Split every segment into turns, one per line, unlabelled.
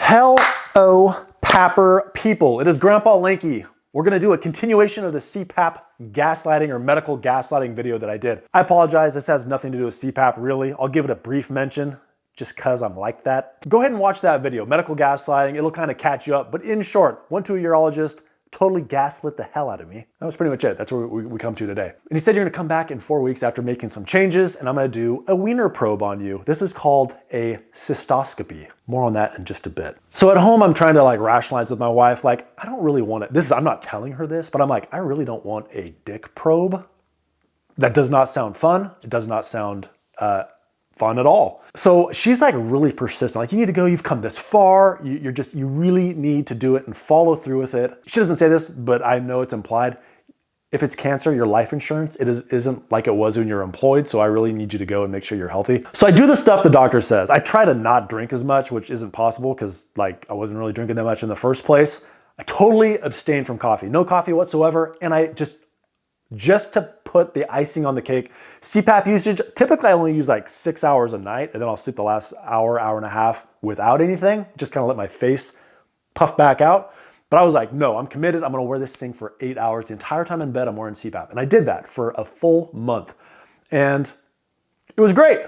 Hello, Papper people. It is Grandpa Lanky. We're gonna do a continuation of the CPAP gaslighting or medical gaslighting video that I did. I apologize, this has nothing to do with CPAP really. I'll give it a brief mention just cause I'm like that. Go ahead and watch that video, medical gaslighting. It'll kind of catch you up. But in short, went to a urologist, totally gaslit the hell out of me. That was pretty much it. That's where we come to today. And he said, you're gonna come back in 4 weeks after making some changes and I'm gonna do a wiener probe on you. This is called a cystoscopy. More on that in just a bit. So at home, I'm trying to like rationalize with my wife, like, I don't really want it. I'm not telling her this, but I'm like, I really don't want a dick probe. That does not sound fun. It does not sound fun at all. So she's like really persistent. Like, you need to go, you've come this far. You really need to do it and follow through with it. She doesn't say this, but I know it's implied. If it's cancer, your life insurance, isn't like it was when you're employed. So I really need you to go and make sure you're healthy. So I do the stuff the doctor says. I try to not drink as much, which isn't possible because like I wasn't really drinking that much in the first place. I totally abstain from coffee, no coffee whatsoever. And I just to put the icing on the cake, CPAP usage, typically I only use like 6 hours a night and then I'll sleep the last hour and a half without anything, just kind of let my face puff back out. But I was like, no, I'm committed. I'm gonna wear this thing for 8 hours. The entire time in bed, I'm wearing CPAP. And I did that for a full month. And it was great.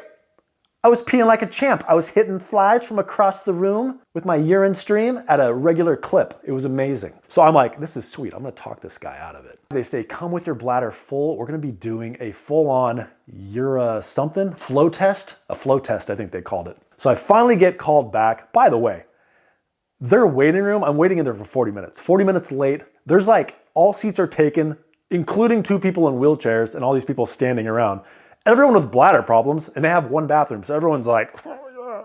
I was peeing like a champ. I was hitting flies from across the room with my urine stream at a regular clip. It was amazing. So I'm like, this is sweet. I'm gonna talk this guy out of it. They say, come with your bladder full. We're gonna be doing a full-on flow test. A flow test, I think they called it. So I finally get called back. By the way, their waiting room, I'm waiting in there for 40 minutes. 40 minutes late, there's like, all seats are taken, including 2 people in wheelchairs and all these people standing around. Everyone with bladder problems, and they have 1 bathroom, so everyone's like,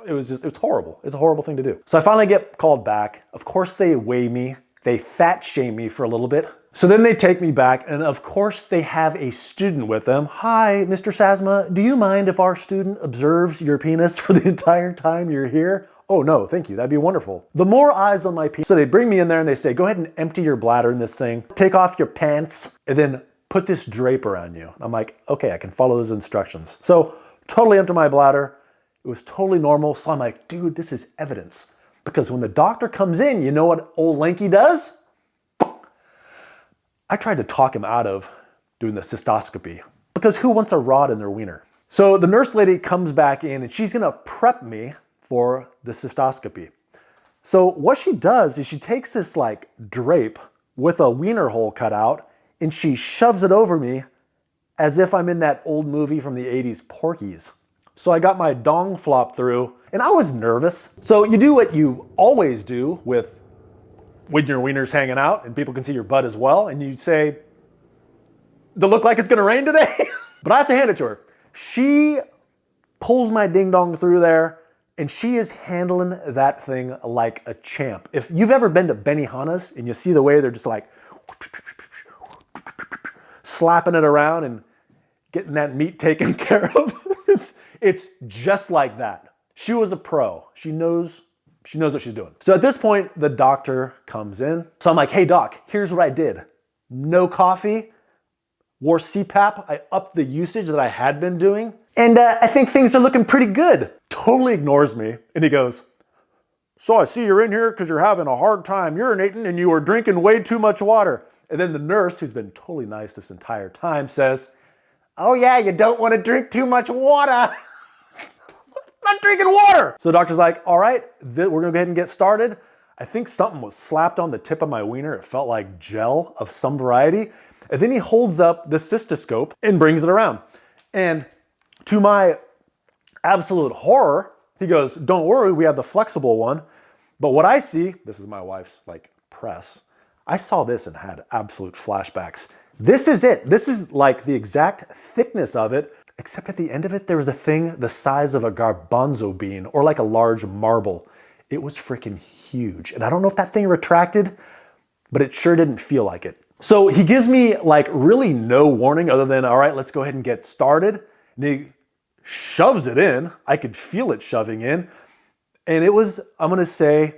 it was horrible. It's a horrible thing to do. So I finally get called back. Of course they weigh me, they fat shame me for a little bit. So then they take me back, and of course they have a student with them. Hi, Mr. Sasma, do you mind if our student observes your penis for the entire time you're here? Oh no, thank you, that'd be wonderful. The more eyes on my penis. So they bring me in there and they say, go ahead and empty your bladder in this thing, take off your pants, and then put this drape around you. I'm like, okay, I can follow those instructions. So totally empty my bladder. It was totally normal. So I'm like, dude, this is evidence. Because when the doctor comes in, you know what old Lanky does? I tried to talk him out of doing the cystoscopy because who wants a rod in their wiener? So the nurse lady comes back in and she's gonna prep me for the cystoscopy. So what she does is she takes this like drape with a wiener hole cut out and she shoves it over me as if I'm in that old movie from the 80s, Porky's. So I got my dong flop through and I was nervous. So you do what you always do when your wiener's hanging out and people can see your butt as well. And you say, does it look like it's gonna rain today? But I have to hand it to her. She pulls my ding dong through there and she is handling that thing like a champ. If you've ever been to Benihana's and you see the way they're just like, slapping it around and getting that meat taken care of. It's just like that. She was a pro. She knows what she's doing. So at this point, the doctor comes in. So I'm like, hey doc, here's what I did. No coffee, wore CPAP. I upped the usage that I had been doing. And I think things are looking pretty good. Totally ignores me. And he goes, so I see you're in here because you're having a hard time urinating and you were drinking way too much water. And then the nurse, who's been totally nice this entire time, says, oh yeah, you don't want to drink too much water. I'm not drinking water. So the doctor's like, all right, we're gonna go ahead and get started. I think something was slapped on the tip of my wiener. It felt like gel of some variety. And then he holds up the cystoscope and brings it around. And to my absolute horror, he goes, don't worry, we have the flexible one. But what I see, this is my wife's like press, I saw this and had absolute flashbacks. This is it. This is like the exact thickness of it, except at the end of it, there was a thing the size of a garbanzo bean or like a large marble. It was freaking huge. And I don't know if that thing retracted, but it sure didn't feel like it. So he gives me like really no warning other than, all right, let's go ahead and get started. And he shoves it in. I could feel it shoving in. And it was, I'm gonna say,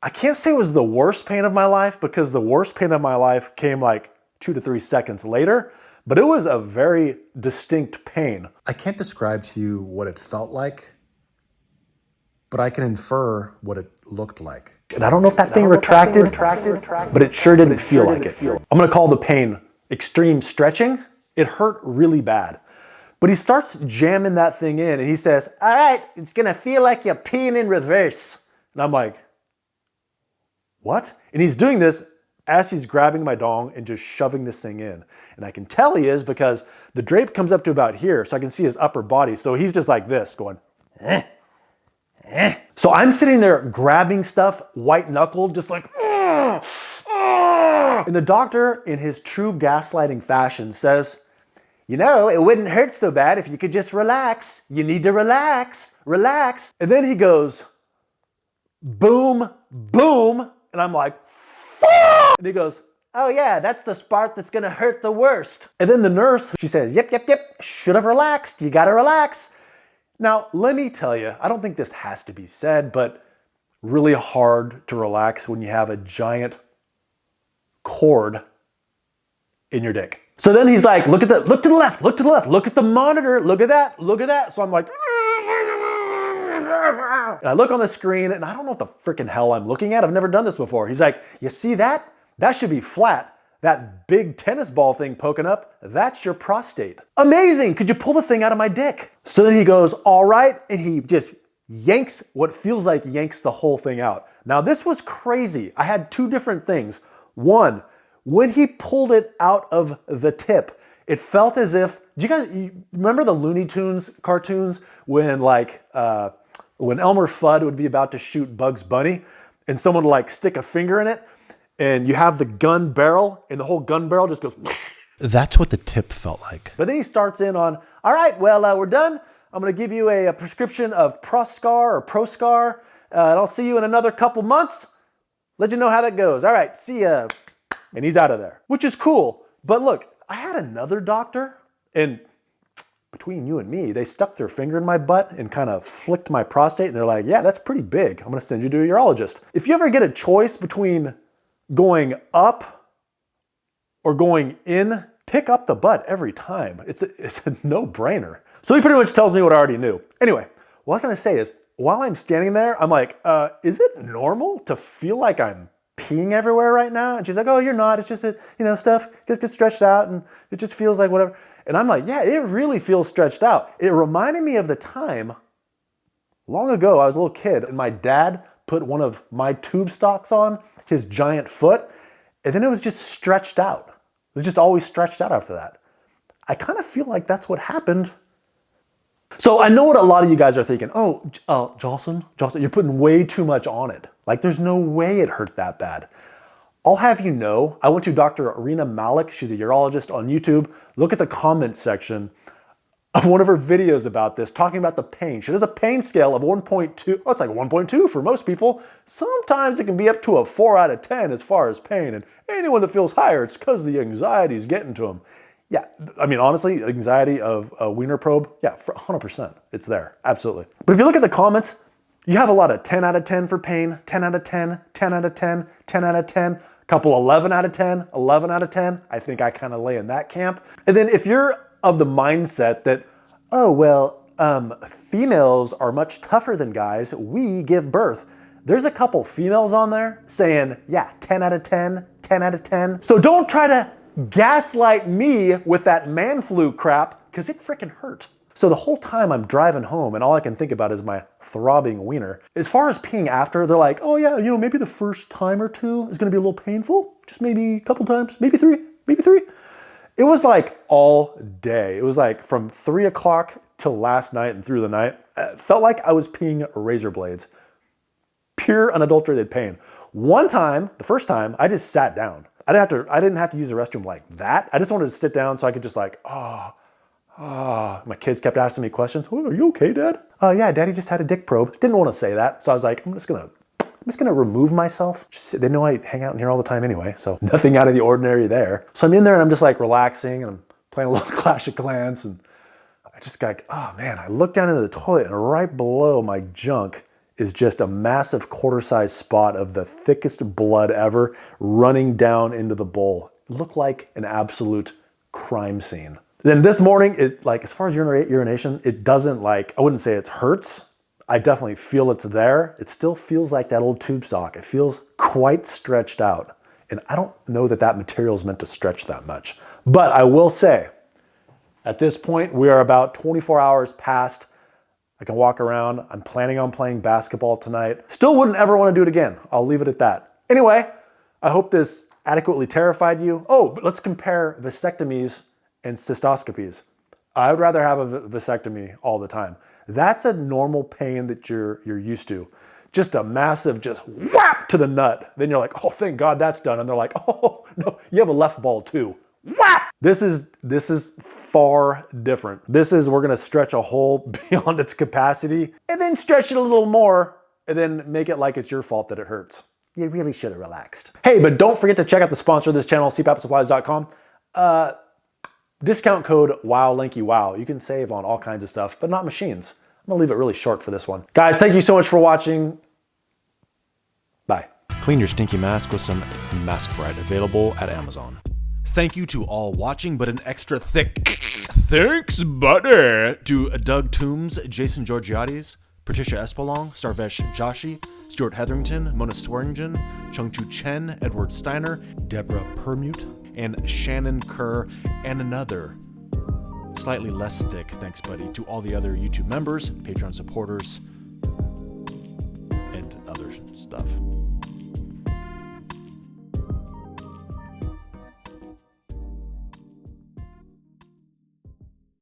I can't say it was the worst pain of my life because the worst pain of my life came like 2 to 3 seconds later, but it was a very distinct pain. I can't describe to you what it felt like, but I can infer what it looked like. And I don't know if that thing retracted, but it sure didn't feel like it. I'm gonna call the pain extreme stretching. It hurt really bad. But he starts jamming that thing in and he says, all right, it's gonna feel like you're peeing in reverse. And I'm like, what? And he's doing this as he's grabbing my dong and just shoving this thing in. And I can tell he is because the drape comes up to about here, so I can see his upper body. So he's just like this, going, eh, eh. So I'm sitting there grabbing stuff, white knuckled, just like, and the doctor, in his true gaslighting fashion, says, you know, it wouldn't hurt so bad if you could just relax. You need to relax, relax. And then he goes, boom, boom. And I'm like, fuck! And he goes, oh yeah, that's the part that's gonna hurt the worst. And then the nurse, she says, yep, should have relaxed. You gotta relax. Now, let me tell you, I don't think this has to be said, but really hard to relax when you have a giant cord in your dick. So then he's like, look to the left, look at the monitor, look at that. So I'm like, and I look on the screen and I don't know what the freaking hell I'm looking at. I've never done this before. He's like, you see that? That should be flat. That big tennis ball thing poking up, that's your prostate. Amazing, could you pull the thing out of my dick? So then he goes, all right, and he just yanks what feels like yanks the whole thing out. Now this was crazy. I had two different things. One, when he pulled it out of the tip, it felt as if, you remember the Looney Tunes cartoons when when Elmer Fudd would be about to shoot Bugs Bunny and someone would like stick a finger in it and you have the gun barrel and the whole gun barrel just goes.
That's what the tip felt like.
But then he starts in on, all right, well, we're done. I'm gonna give you a prescription of Proscar or Proscar and I'll see you in another couple months. Let you know how that goes. All right, see ya. And he's out of there, which is cool. But look, I had another doctor, and between you and me, they stuck their finger in my butt and kind of flicked my prostate, and they're like, yeah, that's pretty big. I'm gonna send you to a urologist. If you ever get a choice between going up or going in, pick up the butt every time. It's a no-brainer. So he pretty much tells me what I already knew. Anyway, what I was gonna say is, while I'm standing there, I'm like, is it normal to feel like I'm peeing everywhere right now? And she's like, oh, you're not. It's just that, stuff gets stretched out and it just feels like whatever. And I'm like, yeah, it really feels stretched out. It reminded me of the time long ago, I was a little kid and my dad put one of my tube stocks on his giant foot and then it was just stretched out. It was just always stretched out after that. I kind of feel like that's what happened. So I know what a lot of you guys are thinking. Oh, Jocelyn, you're putting way too much on it. Like there's no way it hurt that bad. I'll have you know, I went to Dr. Arena Malik. She's a urologist on YouTube. Look at the comments section of one of her videos about this, talking about the pain. She does a pain scale of 1.2. Oh, it's like 1.2 for most people. Sometimes it can be up to a 4 out of 10 as far as pain. And anyone that feels higher, it's because the anxiety is getting to them. Yeah, I mean, honestly, anxiety of a wiener probe, yeah, for 100%. It's there, absolutely. But if you look at the comments, you have a lot of 10 out of 10 for pain, 10 out of 10, 10 out of 10, 10 out of 10, a couple 11 out of 10, 11 out of 10. I think I kind of lay in that camp. And then if you're of the mindset that, oh, well, females are much tougher than guys, we give birth. There's a couple females on there saying, yeah, 10 out of 10, 10 out of 10. So don't try to gaslight me with that man flu crap, because it freaking hurt. So the whole time I'm driving home and all I can think about is my throbbing wiener. As far as peeing after, they're like, oh yeah, maybe the first time or two is gonna be a little painful. Just maybe a couple times, maybe three. It was like all day. It was like from 3 o'clock till last night and through the night. It felt like I was peeing razor blades. Pure unadulterated pain. One time, the first time, I just sat down. I didn't have to use the restroom like that. I just wanted to sit down so I could just like, My kids kept asking me questions. Oh, are you okay, Dad? Yeah, Daddy just had a dick probe. Didn't want to say that. So I was like, I'm just gonna remove myself. They know I hang out in here all the time anyway, so nothing out of the ordinary there. So I'm in there and I'm just like relaxing and I'm playing a little Clash of Clans and I just got, oh man, I look down into the toilet and right below my junk is just a massive quarter-sized spot of the thickest blood ever running down into the bowl. It looked like an absolute crime scene. Then this morning, as far as urination, it doesn't I wouldn't say it hurts. I definitely feel it's there. It still feels like that old tube sock. It feels quite stretched out. And I don't know that that material is meant to stretch that much. But I will say, at this point, we are about 24 hours past. I can walk around. I'm planning on playing basketball tonight. Still wouldn't ever want to do it again. I'll leave it at that. Anyway, I hope this adequately terrified you. Oh, but let's compare vasectomies and cystoscopies. I would rather have a vasectomy all the time. That's a normal pain that you're used to. Just a massive, just whap to the nut. Then you're like, oh, thank God that's done. And they're like, oh, no, you have a left ball too. Whap! This is far different. This is, we're gonna stretch a hole beyond its capacity and then stretch it a little more and then make it like it's your fault that it hurts. You really should have relaxed. Hey, but don't forget to check out the sponsor of this channel, cpapsupplies.com. Discount code WOWLankyWow. You can save on all kinds of stuff, but not machines. I'm gonna leave it really short for this one. Guys, thank you so much for watching. Bye.
Clean your stinky mask with some Mask Bright, available at Amazon. Thank you to all watching, but an extra thick thanks, buddy, to Doug Toombs, Jason Georgiades, Patricia Espelong, Starvesh Joshi, Stuart Hetherington, Mona Swearingen, Chungchu Chen, Edward Steiner, Deborah Permute, and Shannon Kerr, and another slightly less thick thanks, buddy, to all the other YouTube members, Patreon supporters, and other stuff.